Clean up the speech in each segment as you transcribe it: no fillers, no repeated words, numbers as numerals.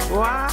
Wow!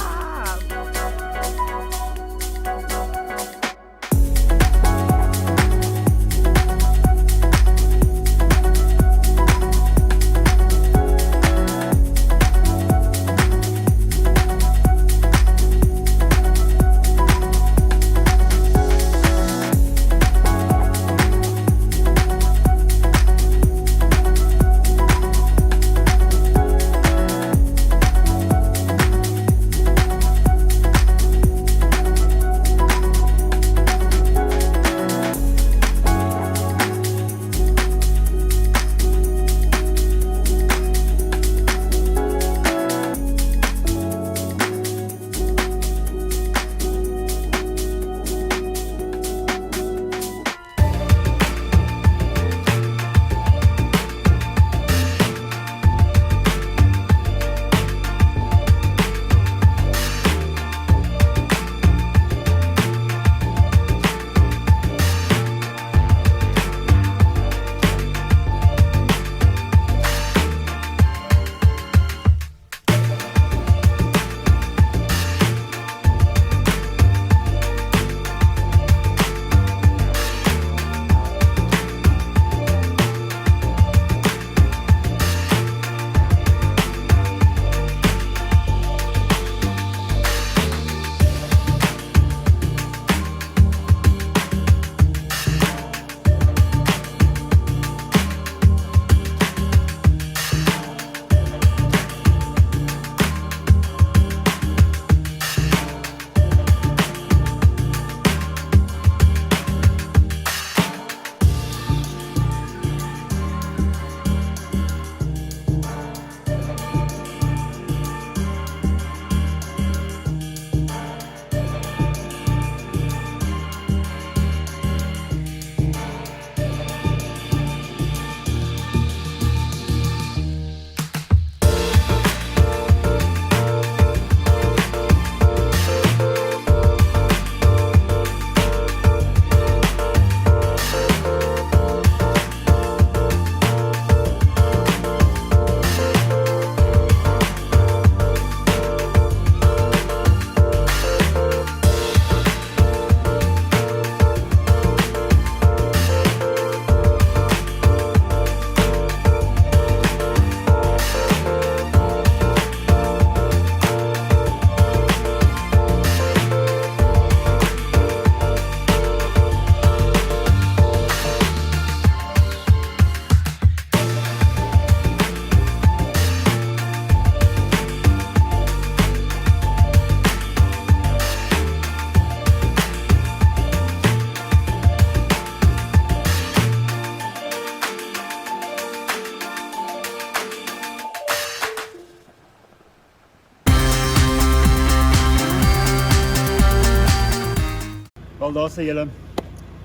Wel, daar sê julle,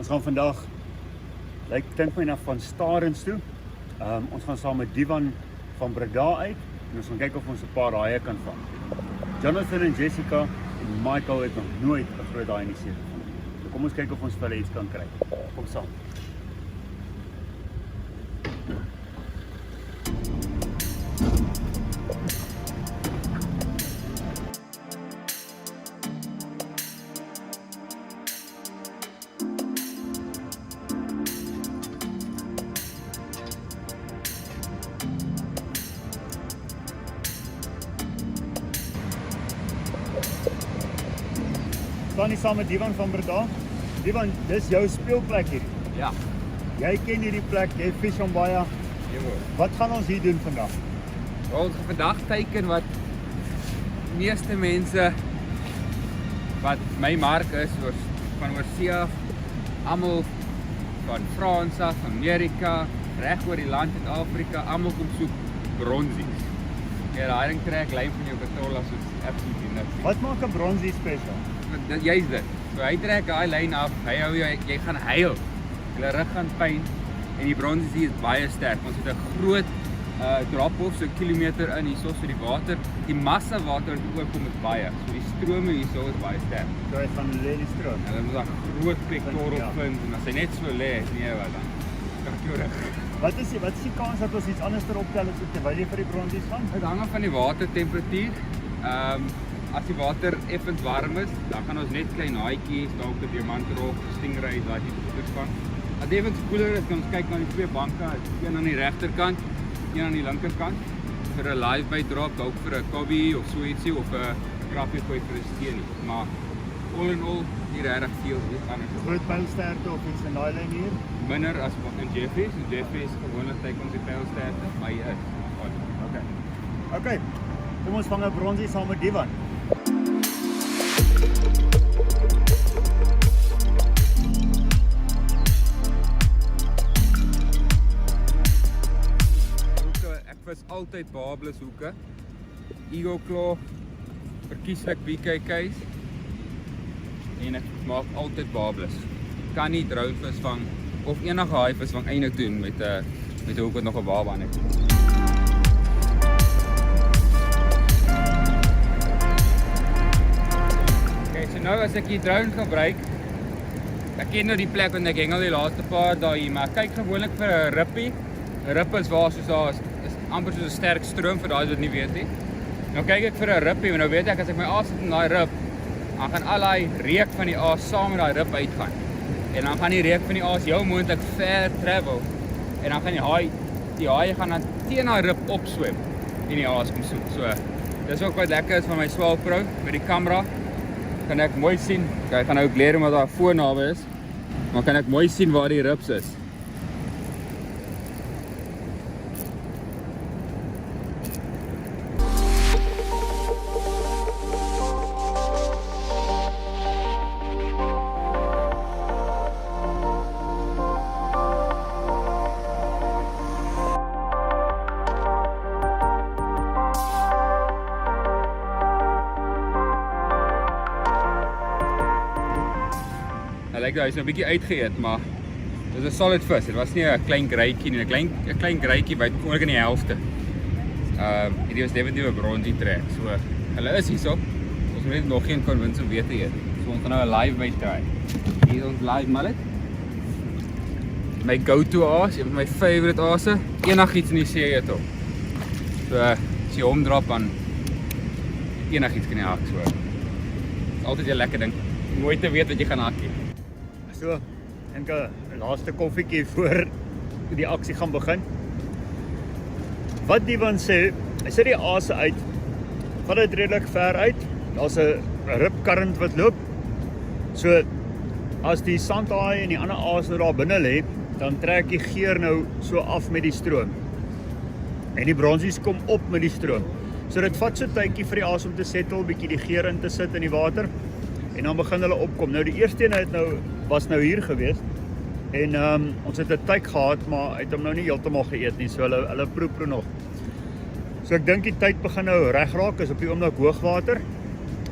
ons gaan vandag, klink my na van Starens toe. Ons gaan saam met Divan van Breda uit en ons gaan kyk of ons 'n paar haie kan vang. Jonathan en Jessica en Michael het nog nooit 'n groot haai in die see gevang. So kom ons kyk of ons vir hulle iets kan kry. Kom saam. Staan nie saam met Divan van Breda. Divan, dis jou speelplek hier. Ja. Jy ken hierdie plek, jy vis hom baie. Wat gaan ons hier doen vandag? Ons gaan vandag teiken wat meeste mense wat my mark is van oorsee af, almal van Frans af, Amerika, reg oor die land in Afrika, almal kom soek bronsies. Ja, daai ding trek lyn van jou katolla soos absoluut niks. Wat maak 'n bronsie spesiaal? Juist dit. So hy trek daai lyn af, hy hou jy gaan huil. Jou rug gaan pyn en die bronsies is baie sterk. Ons het 'n groot drop-off so 'n kilometer in hierso vir die water. Die massa water wat oorkom is baie. So die strome hierso is baie sterk. So hy gaan lê die stroom. Hulle moet dan groot pectoral vind en as hy net so lê, nee wat dan. Kan ek jou rug. Wat is die kans dat ons iets anders erop tel as terwyl jy vir die bronsies gaan? Dit hang af van die watertemperatuur. as die water effens warm is, dan gaan ons net klein haaietjies, dalk 'n diamantrog, stingray, daai tipe goeders vang. As dit effens koeler is, kan ons kyk na die twee banke, een aan die regterkant, een aan die linkerkant, vir 'n live bait drop, dalk vir 'n cobby of so ietsie, of 'n krappie gooi vir 'n steenie. Maar all in all, nie regtig veel anders. Groot pylsterte of iets in daai lyn hier? Minder as wat in Jeffries. In Jeffries gewoonlik teken ons die pylsterte, maar hier is. Okay, kom ons vang 'n bronsie saam met Divan. Ek vis altyd Babelus hoeke, Eagle Claw, verkieslik BKK's en ek maak altyd Babelus. Kan nie drougvis vang of enige haaivis vang eintlik doen met 'n hoek wat nog 'n baba aan het. Okay, so nou as ek die drone gebruik, ek ken nou die plek want ek hengel die laaste paar dae hier, maar ek kyk gewoonlik vir 'n rippie. 'n Rip is waar soos daar is amper soos 'n sterk stroom vir daai wat nie weet nie. Nou kyk ek vir 'n rippie, want nou weet ek as ek my aas sit in daai rip, dan gaan al daai reuk van die aas saam met daai rip uitgaan. En dan gaan die reuk van die aas heel moontlik ver travel. En dan gaan die haai gaan dan teen daai rip opswem en die aas kom soek. So dis ook wat lekker is van my Swell Pro met die kamera. Kan ek mooi sien. Ek gaan nou glare omdat daar 'n foon naby is. Maar kan ek mooi sien waar die rips is. Hy is nou 'n bietjie uitgeëet, maar dit is 'n solid vis. Dit was nie 'n klein greitjie nie. 'n klein greitjie byt gewoonlik in die helfte. Hierdie was definitief 'n bronsie trek. So hulle is hierso. Ons moet net nog geen convince om weer te eet. So ons gaan nou 'n live bait try. Hier is ons live mullet. My go-to aas, een van my favorite aase. Enigiets in die see eet hom. So as jy hom drop dan enigiets kan jy hak so. Dis altyd 'n lekker ding. Nooit te weet wat jy gaan hak nie. So, dink 'n laaste koffietjie voor die aksie gaan begin. Wat Divan sê, hy sit die aase uit, vat dit redelik ver uit. Daar's 'n rip current wat loop. So as die sandhaai en die ander aas nou daar binne lê, dan trek die geur nou so af met die stroom. En die bronsies kom op met die stroom. So dit vat so 'n tydjie vir die aas om te settle, bietjie die geur in te sit in die water. En dan begin hulle opkom. Nou die eerste een was nou hier gewees. En ons het 'n tyd gehad, maar hy het hom nou nie heeltemal geëet nie. So hulle proe nog. So ek dink die tyd begin nou reg raak, is op die oomblik hoogwater.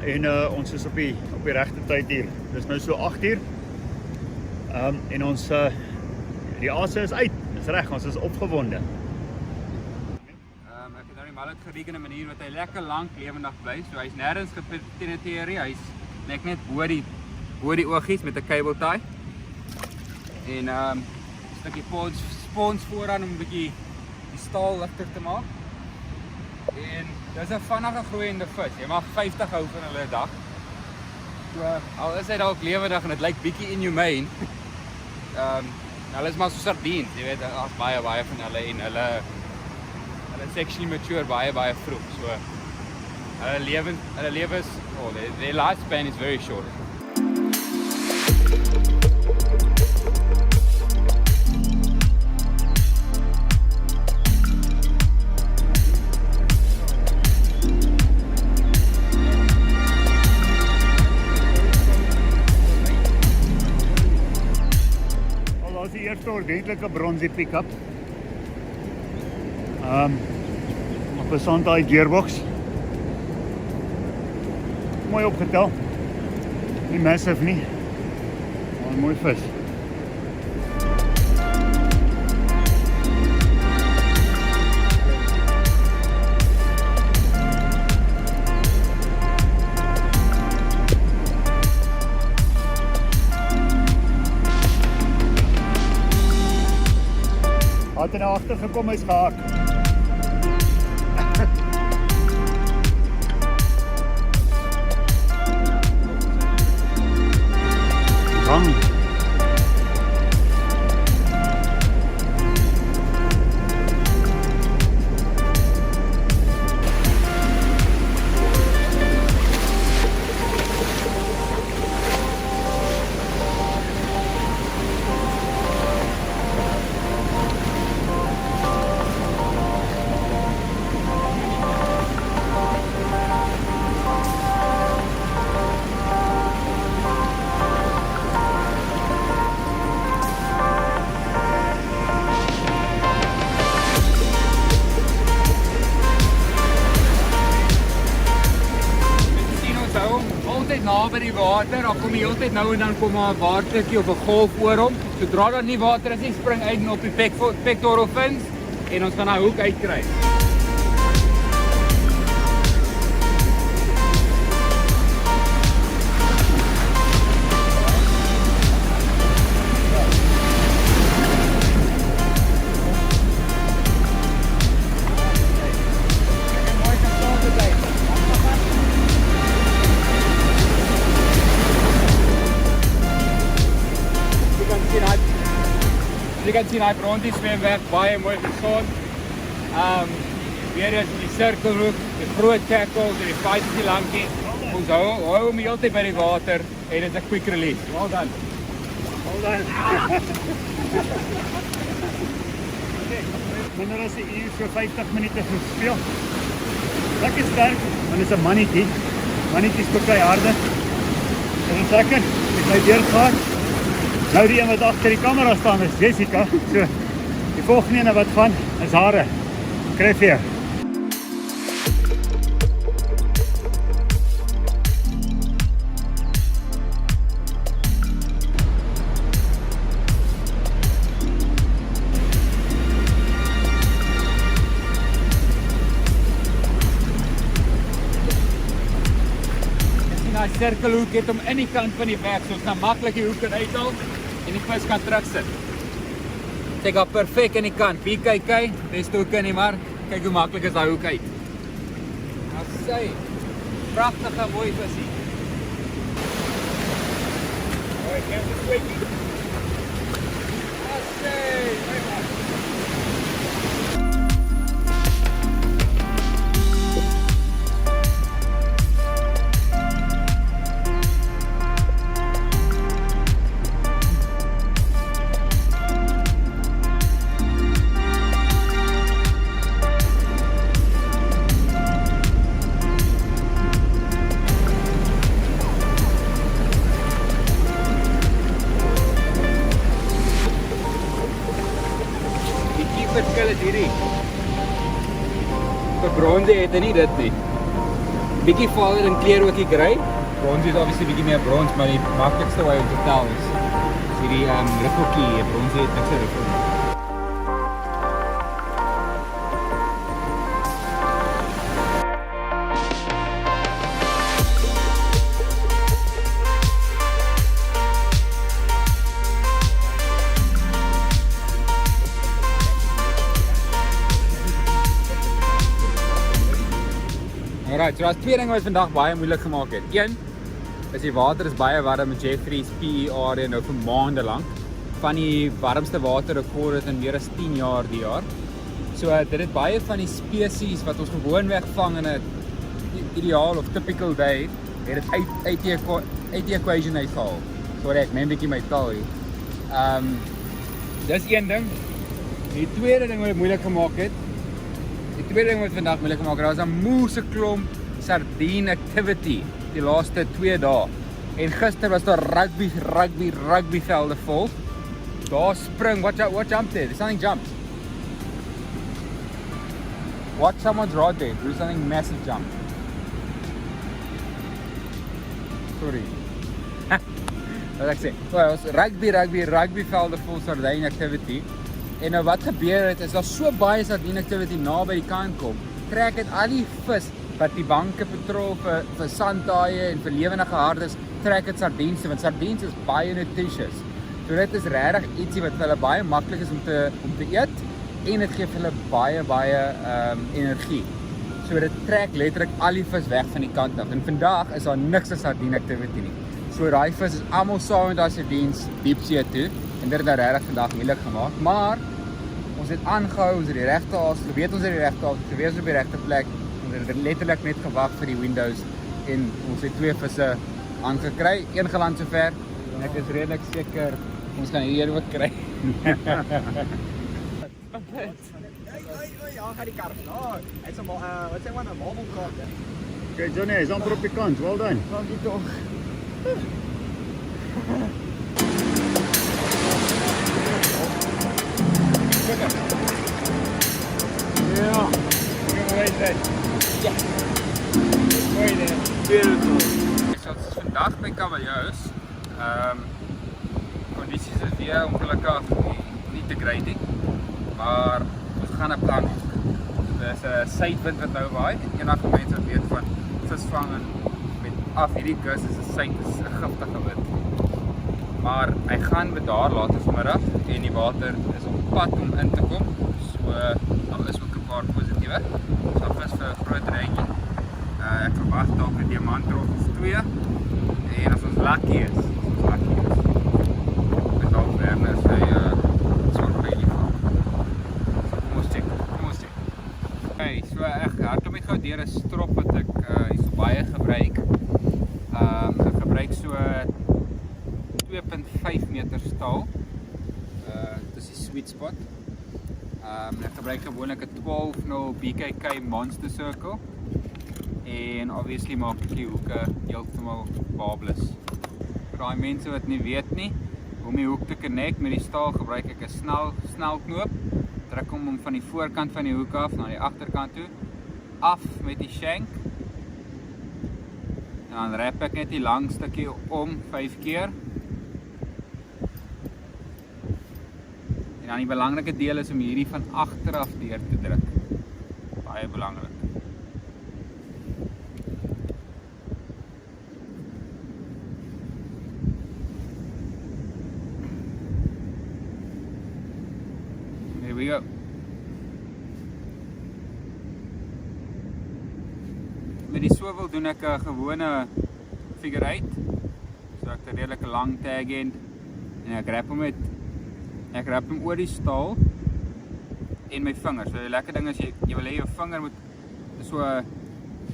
En ons is op die regte tyd hier. Dis nou so 8uur. En ons die aase is uit. Dis reg, ons is opgewonde. Ek het nou die mullet gereken in 'n manier wat hy lekker lank lewendig bly. So hy's nêrens gepenetreer nie. Hy's net bo die oogies met 'n cable tie. En 'n stukkie spons vooraan om 'n bietjie die staal ligter te maak. En dis 'n vinnige groeiende vis. Jy mag 50 hou van hulle 'n dag. So al is hy dalk lewendig en dit lyk bietjie inhumane. Hulle is maar so sardiens, jy weet, daar's baie van hulle en hulle sexually mature baie vroeg. So hulle lewens, their lifespan is very short. Al was die eerste ordentlike bronsie pick-up. Op 'n sandhaai gearbox. Mooi opgetel. Nie massive nie. Maar 'n mooi vis. Wat er nou agter gekom is gehak. gang. Altyd na by die water, dan kom jy altyd nou en dan kom maar 'n watertjie of 'n golf oor hom. Sodra daar nie water is nie, spring uit en op die pectoral fins en ons gaan daai hoek uitkry. Jy kan sien hy brontie swem weg, baie mooi gesond. Weer is die sirkelhoek, die groot tackle, die 5 lankie. Ons hou hom heeltyd by die water en dit is 'n quick release. Well done. Well done. Minder as 'n uur, so 50 minute gespeel. Lekker sterk, want dit is 'n mannetjie. Mannetjies beklei harde. En is lekker, ek my deur gehad. Nou die een wat agter die kamera staan is Jessica. So die volgende ene wat van is hare. Kry vir jou. Daai sirkelhoek het hom in die kant van die weg, so ons kan maklik die hoek uithaal en die vis kan terugsit. Dit gaan perfek in die kant. Wie kyk, beste hoek nie, maar kyk hoe maklik is daai hoek uit. Nou sy, pragtige mooi visie. Hoi, ken jy die sweetie? Verskil is hierdie. Vir bronze het hy nie dit nie. Bietjie valler in kleur ook die grey. Bronze is obviously bietjie meer brons, maar die maklikste way om te tel is hierdie riffeltjie. Bronze het niks riffel nie. Alright, so daar's twee dinge wat vandag baie moeilik gemaak het. Een is die water is baie warm in Jeffreys PE area nou vir maande lank. Van die warmste waterrekorde in meer as 10 jaar die jaar. So dit het baie van die spesies wat ons gewoonweg vang in 'n ideaal of typical day, het dit uit die equation uitgehaal. Sorry, ek neem bietjie my taal hier. Dis een ding. Die tweede ding wat dit moeilik gemaak het, die tweede ding wat vandag moeilik gemaak het, daar was 'n moeëse klomp sardine activity die laaste 2 dae. En gister was daar rugby velde vol. Daar spring, what jumped there? Something jumped. Watch someone's rod there, do something massive jump. Sorry. Wat ek sê, well, was rugby velde vol sardine activity. En nou wat gebeur het, is daar so baie sardine activity naby die kant kom, trek dit al die vis wat die banke patrol vir sandtaaie en vir lewendige hardes, trek dit sardiens toe, want sardiens is baie nutritious. So dit is regtig ietsie wat vir hulle baie maklik is om te eet en dit gee vir hulle baie energie. So dit trek letterlik al die vis weg van die kant af. En vandag is daar niks as sardine activity nie. So daai vis is almal saam met as 'n diens diepsee toe en dit het nou regtig vandag moeilik gemaak, maar ons het aangehou, ons het die regte haas, weet ons het die regte haas, gewees op die regte plek. Ons het letterlik net gewag vir die windows en ons het 2 visse aangekry, 1 geland sover en ek is redelik seker ons gaan hier ook kry. Ja, gaan die karp. Nou, hy's 'n wat sê man 'n marmelkrab. Okay, Johnny, hy's amper op die kant. Well done. Dankie tog. Ja. Ja. Mooi dit. Beautiful. So ons is vandag by Kabeljous. Kondisies is weer ongelukkig nie te great nie. Maar ons gaan 'n plan maak. Dis 'n suidwind wat nou waai. Enige mense wat weet van visvang met af hierdie kus is 'n giftige wind. Maar hy gaan bedaar later vanmiddag en die water is op pad om in te kom. So daar is ook 'n paar positiewe. Ons gaan vis vir 'n groot reintjie. Ek verwag dalk 'n diamantrol of 2. En as ons lucky is, met dalk Werner sy soort baby van. Kom ons check. Okay, so ek hardloop net gou deur 'n strop wat ek so baie gebruik. Ek gebruik so 2.5 meter staal. Dit is die sweet spot. Ek gebruik gewoonlik 'n 12-0 BKK Monster Circle. En obviously maak ek die hoeke heeltemal barbless. Vir daai mense wat nie weet nie, hoe om die hoek te connect met die staal, gebruik ek 'n snel knoop. Druk hom van die voorkant van die hoek af na die agterkant toe, af met die shank. En dan wrap ek net die lang stukkie om 5 keer. En dan die belangrike deel is om hierdie van agteraf deur te druk. Baie belangrik. Here we go. Met die swivel doen ek 'n gewone figure 8. So ek het 'n redelike lang tag end en ek wrap hom oor die staal en my vingers. So die lekker ding is jy wil hê jou vinger moet so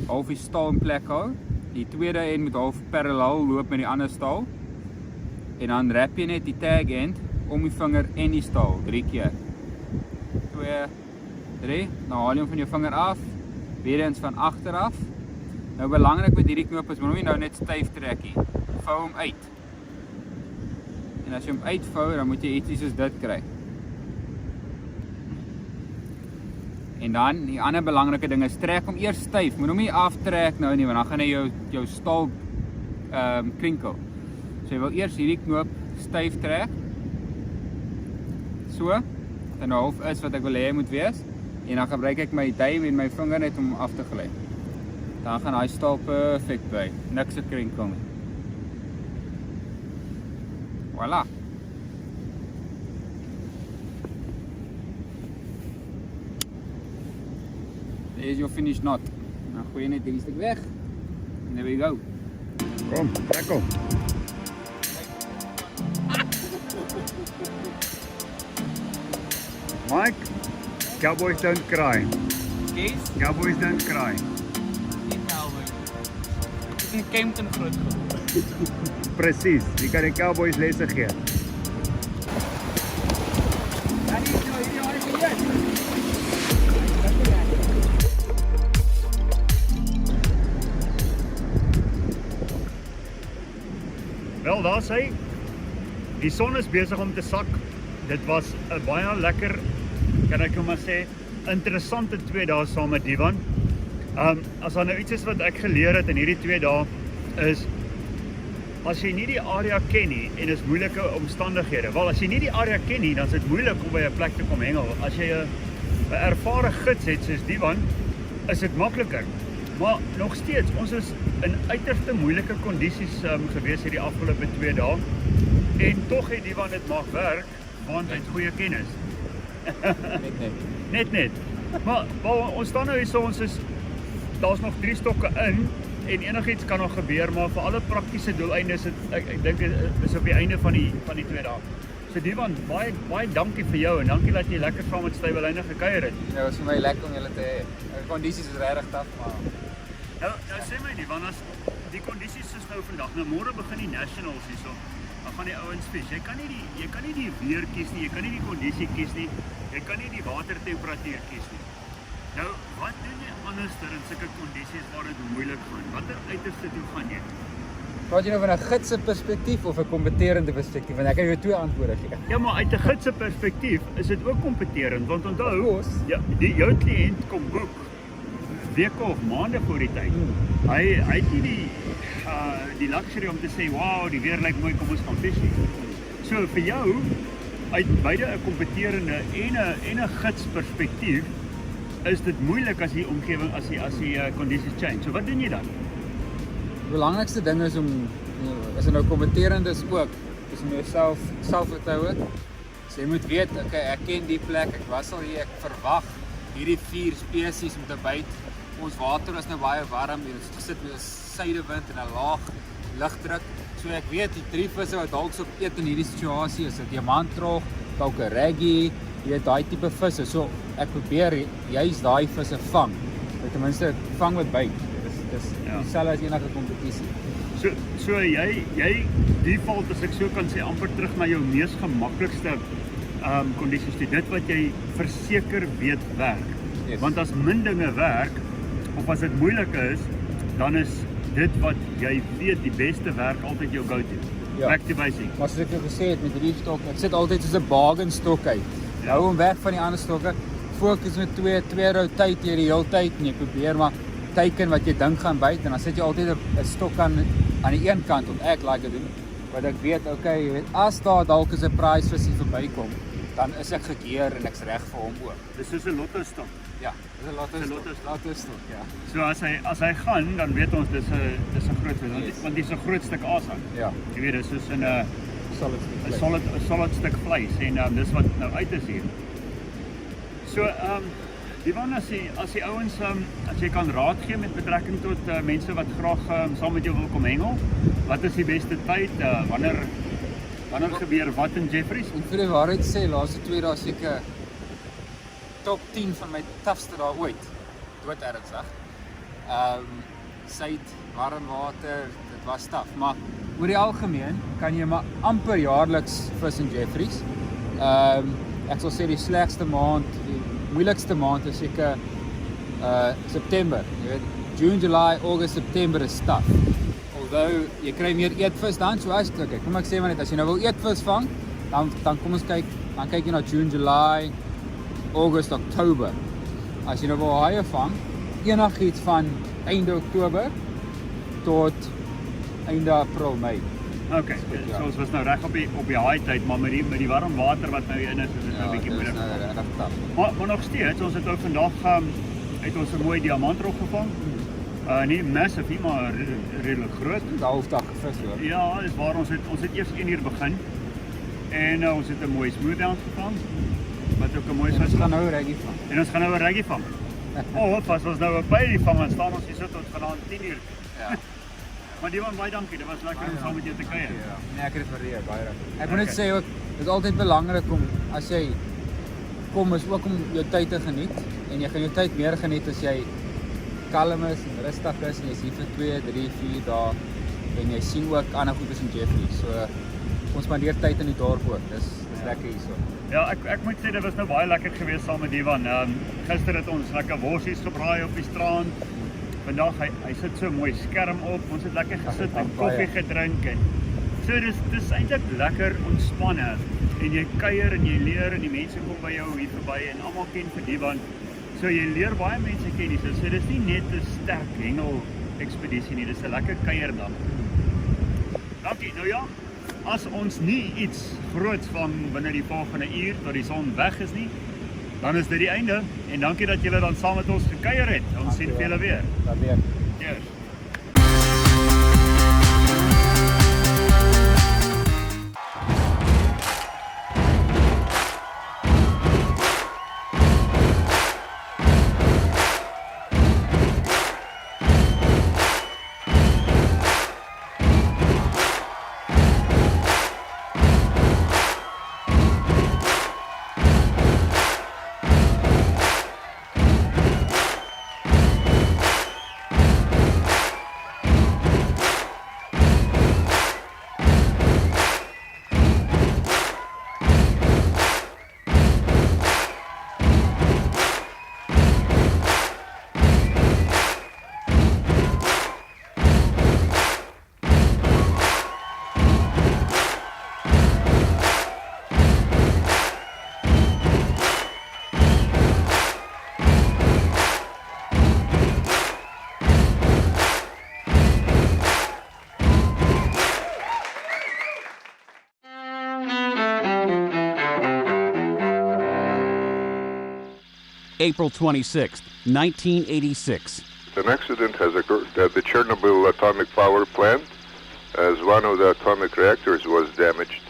half die staal in plek hou. Die tweede end moet half parallel loop met die ander staal. En dan wrap jy net die tag end om die vinger en die staal 3 keer. 2, 3, nou haal jy hom van jou vinger af, weer eens van agter af. Nou belangrik met hierdie knoop is, moet hom nou net styf trek nie. Vou hom uit. En as jy hom uitvou, dan moet jy ietsie soos dit kry. En dan, die ander belangrike ding is, trek hom eers styf. Moet hom nie aftrek nou nie, want dan gaan hy jou staal krinkel. So jy wil eers hierdie knoop styf trek. So, en half is wat ek wil hê moet wees. En dan gebruik ek my duim en my vinger net om af te gly. Dan gaan hy staal perfect by. Niks te krinkel nie. Voilà. There's your finish knot. Nou gooi jy net hierdie stuk weg. And there we go. Kom, trek hom. Mike, cowboys don't cry. Kees, Cowboys don't cry. nie cowboy. Ek is in Kempton groot geword. Presies, jy kan die cowboys lesse gee. Wel, daar sê, die son is besig om te sak. Dit was 'n baie lekker, kan ek nou maar sê, interessante 2 dae saam met Divan. As daar nou iets is wat ek geleer het in hierdie 2 dae, is, as jy nie die area ken nie, en is moeilike omstandighede, wel, as jy nie die area ken nie, dan is dit moeilik om by 'n plek te kom hengel. As jy 'n ervare gids het soos Divan, is dit makliker. Maar nog steeds, ons is in uiterste moeilike kondisies gewees hierdie afgelope 2 dae. En tog het Divan dit maak werk, want hy het goeie kennis. Net. Maar ons staan nou hier so, daar's nog 3 stokke in, en enigiets kan nog gebeur, maar vir alle praktiese doeleindes ek dink is op die einde van die 2 dae. So Divan, baie dankie vir jou en dankie dat jy lekker saam met Stuyvelyne gekuier het. Ja, was vir my lekker om julle te hê. Die kondisies is regtig taaf, maar Nou sê my Divan, as die kondisies is nou vandag, nou môre begin die Nationals hierso. Dan gaan die ouens vis. Jy kan nie die weer kies nie, jy kan nie die kondisie kies nie, jy kan nie die watertemperatuur kies nie. Nou, wat doen jy anders in sulke kondisies waar dit moeilik gaan? Watter uiterste toe gaan jy? praat jy nou van 'n gidse perspektief of 'n kompeterende perspektief? Want ek kan jou 2 antwoorde gee. Ja, maar uit 'n gidse perspektief is dit ook kompeterend, want onthou, Of course. ja, jou kliënt kom boek weke of maande voor die tyd. Hy het nie die luxury om te sê, "Wow, die weer lyk mooi, kom ons gaan vis nie." So vir jou uit beide 'n kompeterende en 'n gids perspektief is dit moeilik as die omgewing as die kondisies change. So wat doen jy dan? Die belangrikste ding is om as jy nou kompeterend is ook, is om jouself selfvertroue. So jy moet weet, okay, ek ken die plek, ek was al hier, ek verwag hierdie 4 spesies om te byt. Ons water is nou baie warm, ons gesit met 'n suidewind en 'n laag lugdruk. So ek weet die 3 visse wat dalk sop eet in hierdie situasie is 'n diamantrog, dalk 'n reggie, jy weet daai tipe visse. So ek probeer juis daai visse vang. Ten minste vang met byt. Dis dieselfde as enige kompetisie. So jy default, as ek so kan sê, amper terug na jou mees gemaklikste kondisies toe. Dit wat jy verseker weet werk. Yes. Want as min dinge werk of as dit moeilik is, dan is dit wat jy weet die beste werk altyd jou go-to. Ja. Back to basic. Maar soos ek jou gesê het met hierdie stok, ek sit altyd soos 'n bargain stok uit. Ja. Hou hom weg van die ander stokke. Fokus met twee rotate hier die hele tyd en jy probeer maar teiken wat jy dink gaan byt en dan sit jy altyd 'n stok aan die een kant om ek like doen. Want ek weet, okay, jy weet, as daar dalk is 'n prize visie verbykom, dan is ek gekeer en ek's reg vir hom ook. Dis soos 'n lotto stok. Ja, dis 'n lotto stok, ja. So as hy gaan, dan weet ons dis 'n groot vis. Yes. Want dis 'n groot stuk asang. Ja, Jy weet, dis soos 'n solid. solid stuk vleis en dis wat nou uit is hier. So Divan, as die ouens as jy kan raad gee met betrekking tot mense wat graag saam met jou wil kom hengel, wat is die beste tyd? Wanneer gebeur wat in Jeffreys? En vir die waarheid sê, laaste 2 dae seker top 10 van my toughste dae ooit. Dood ernstig. Suid, warm water, dit was taaf, maar oor die algemeen kan jy maar amper jaarliks vis in Jeffreys. Ek sal sê die slegste maand, die moeilikste maand is seker September. Jy weet, June, July, August, September is taaf. Although jy kry meer eetvis dan, so as okay, kom ek sê maar net as jy nou wil eetvis vang, dan kom ons kyk, dan kyk jy na June, July, August, Oktober. As jy nou wil haie vang, enigiets van einde Oktober tot einde April, Mei. Okay, so ons was nou reg op die haai tyd, maar met die warm water wat nou in is dit nou 'n bietjie moeilik. Ja, dis nou taaf. Maar nog steeds, ons het ook vandag het ons 'n mooi diamantrog gevang. Nie massive nie, maar redelik groot. Die hoofdag gevis hoor. Ja, dis waar ons het eers 1 uur begin. En ons het 'n mooi smoothhound gevang. Wat ook 'n mooi Ons vis gaan nou reggie vang. En ons gaan nou 'n reggie vang. As ons nou 'n pylie vang, dan staan ons hier so tot vanaand 10 uur. Ja. Maar Divan, baie dankie. Dit was lekker om saam met jou te kuier. Ja. Nee, ek het dit waardeer baie. Ek moet net sê ook, dit is altyd belangrik om as jy kom is ook om jou tyd te geniet en jy gaan jou tyd meer geniet as jy kalm is en rustig is en jy's hier vir 2, 3, 4 dae en jy sien ook ander goedes in Jeffreys. So ons spandeer tyd in die dorp ook. Dis lekker hierso. Ja, ek moet sê dit was nou baie lekker geweest saam met Divan. Gister het ons lekker worsies gebraai op die strand. Vandag hy sit so mooi skerm op. Ons het lekker gesit en koffie gedrink en so dis eintlik lekker ontspanne en jy kuier en jy leer en die mense kom by jou hier verby en almal ken vir Divan. So jy leer baie mense ken hier. So dis nie net 'n sterk hengel ekspedisie nie, dis 'n lekker kuierdag. Dankie. Nou ja, as ons nie iets groots vang binne die volgende uur tot die son weg is nie, dan is dit die einde. En dankie dat julle dan saam met ons gekuier het. Ons sien julle weer. Waardeer. Cheers. April 26, 1986. An accident has occurred at the Chernobyl atomic power plant as one of the atomic reactors was damaged.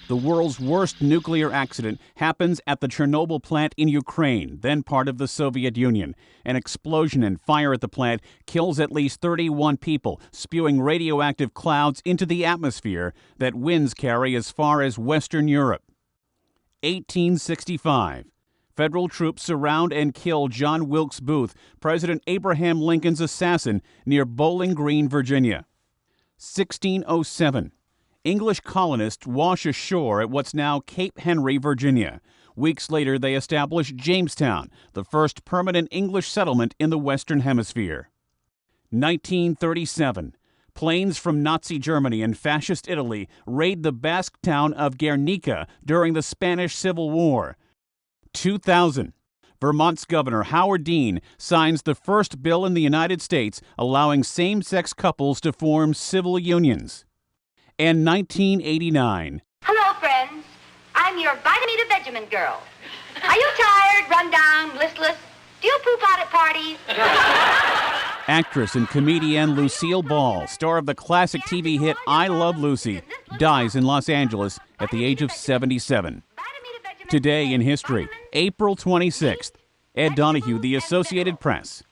The world's worst nuclear accident happens at the Chernobyl plant in Ukraine, then part of the Soviet Union. An explosion and fire at the plant kills at least 31 people, spewing radioactive clouds into the atmosphere that winds carry as far as Western Europe. 1865. Federal troops surround and kill John Wilkes Booth, President Abraham Lincoln's assassin, near Bowling Green, Virginia. 1607. English colonists wash ashore at what's now Cape Henry, Virginia. Weeks later, they establish Jamestown, the first permanent English settlement in the Western Hemisphere. 1937. Planes from Nazi Germany and Fascist Italy raid the Basque town of Guernica during the Spanish Civil War. 2000. Vermont's Governor Howard Dean signs the first bill in the United States allowing same-sex couples to form civil unions. And 1989. Hello, friends. I'm your Vitamita Benjamin girl. Are you tired, run down, listless? Do you poop out at parties? Actress and comedian Lucille Ball, star of the classic TV hit I Love Lucy, dies in Los Angeles at the age of 77. Today in history, April 26th. Ed Donahue, The Associated Press.